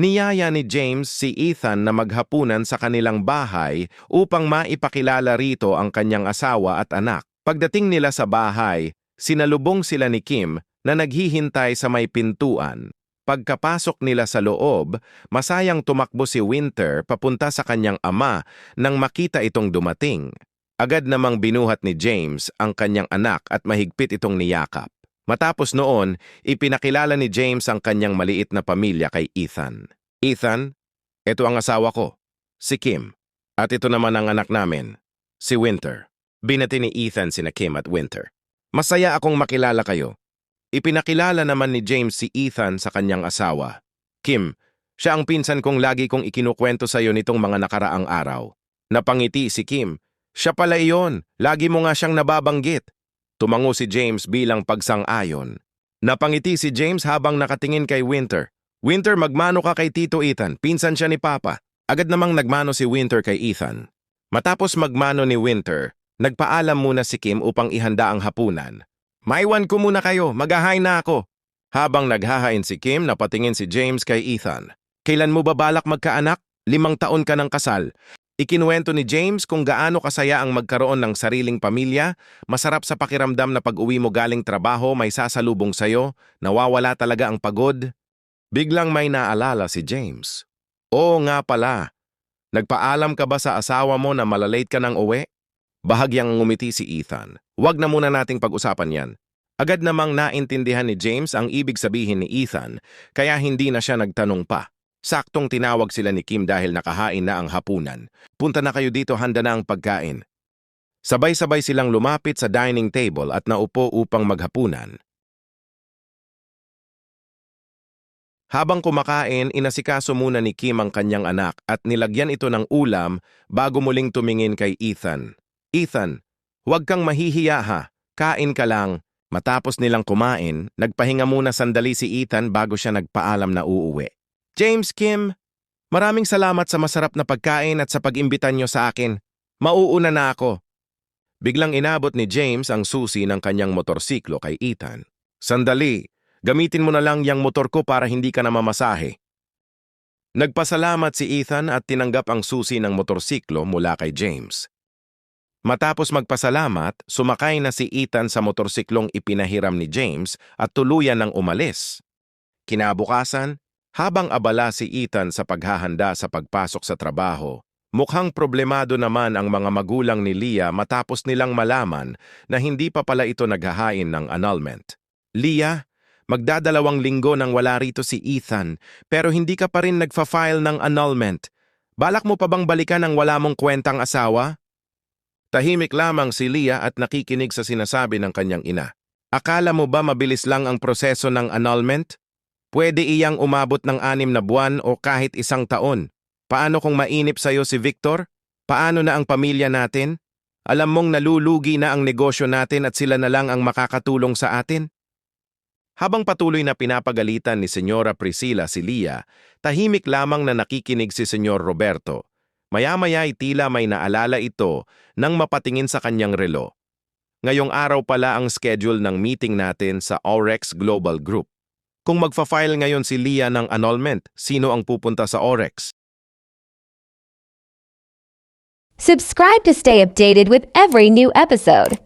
Niyaya ni James si Ethan na maghapunan sa kanilang bahay upang maipakilala rito ang kanyang asawa at anak. Pagdating nila sa bahay, sinalubong sila ni Kim na naghihintay sa may pintuan. Pagkapasok nila sa loob, masayang tumakbo si Winter papunta sa kanyang ama nang makita itong dumating. Agad namang binuhat ni James ang kanyang anak at mahigpit itong niyakap. Matapos noon, ipinakilala ni James ang kanyang maliit na pamilya kay Ethan. Ethan, ito ang asawa ko, si Kim. At ito naman ang anak namin, si Winter. Binati ni Ethan sina Kim at Winter. Masaya akong makilala kayo. Ipinakilala naman ni James si Ethan sa kanyang asawa. Kim, siya ang pinsan kong lagi kong ikinukwento sa iyo nitong mga nakaraang araw. Napangiti si Kim. Siya pala iyon, lagi mo nga siyang nababanggit. Tumango si James bilang pagsang-ayon. Napangiti si James habang nakatingin kay Winter. Winter, magmano ka kay Tito Ethan, pinsan siya ni Papa. Agad namang nagmano si Winter kay Ethan. Matapos magmano ni Winter, nagpaalam muna si Kim upang ihanda ang hapunan. Maiwan ko muna kayo, maghahain na ako. Habang naghahain si Kim, napatingin si James kay Ethan. Kailan mo ba balak magkaanak? 5 taon ka ng kasal. Ikinuwento ni James kung gaano kasaya ang magkaroon ng sariling pamilya, masarap sa pakiramdam na pag-uwi mo galing trabaho may sasalubong sayo, nawawala talaga ang pagod. Biglang may naalala si James. Oo nga pala, nagpaalam ka ba sa asawa mo na malalate ka ng uwi? Bahagyang ngumiti si Ethan. Huwag na muna nating pag-usapan yan. Agad namang naintindihan ni James ang ibig sabihin ni Ethan, kaya hindi na siya nagtanong pa. Saktong tinawag sila ni Kim dahil nakahain na ang hapunan. Punta na kayo dito, handa na ang pagkain. Sabay-sabay silang lumapit sa dining table at naupo upang maghapunan. Habang kumakain, inasikaso muna ni Kim ang kanyang anak at nilagyan ito ng ulam bago muling tumingin kay Ethan. Ethan, huwag kang mahihiya ha, kain ka lang. Matapos nilang kumain, nagpahinga muna sandali si Ethan bago siya nagpaalam na uuwi. James, Kim, maraming salamat sa masarap na pagkain at sa pag-imbita nyo sa akin. Mauuna na ako. Biglang inabot ni James ang susi ng kanyang motorsiklo kay Ethan. Sandali, gamitin mo na lang yang motor ko para hindi ka na mamasahe. Nagpasalamat si Ethan at tinanggap ang susi ng motorsiklo mula kay James. Matapos magpasalamat, sumakay na si Ethan sa motorsiklong ipinahiram ni James at tuluyan ng umalis. Kinabukasan, habang abala si Ethan sa paghahanda sa pagpasok sa trabaho, mukhang problemado naman ang mga magulang ni Leah matapos nilang malaman na hindi pa pala ito naghahain ng annulment. Leah, magdadalawang linggo nang wala rito si Ethan pero hindi ka pa rin nagfa-file ng annulment. Balak mo pa bang balikan ang wala mong kwentang asawa? Tahimik lamang si Leah at nakikinig sa sinasabi ng kanyang ina. Akala mo ba mabilis lang ang proseso ng annulment? Pwede iyang umabot ng 6 na buwan o kahit 1 taon. Paano kung mainip sa'yo si Victor? Paano na ang pamilya natin? Alam mong nalulugi na ang negosyo natin at sila na lang ang makakatulong sa atin? Habang patuloy na pinapagalitan ni Senyora Priscilla si Leah, tahimik lamang na nakikinig si Senyor Roberto. Maya-maya ay tila may naalala ito nang mapatingin sa kanyang relo. Ngayong araw pala ang schedule ng meeting natin sa Orex Global Group. Kung magfa-file ngayon si Leah ng annulment, sino ang pupunta sa Orex? Subscribe to stay updated with every new episode.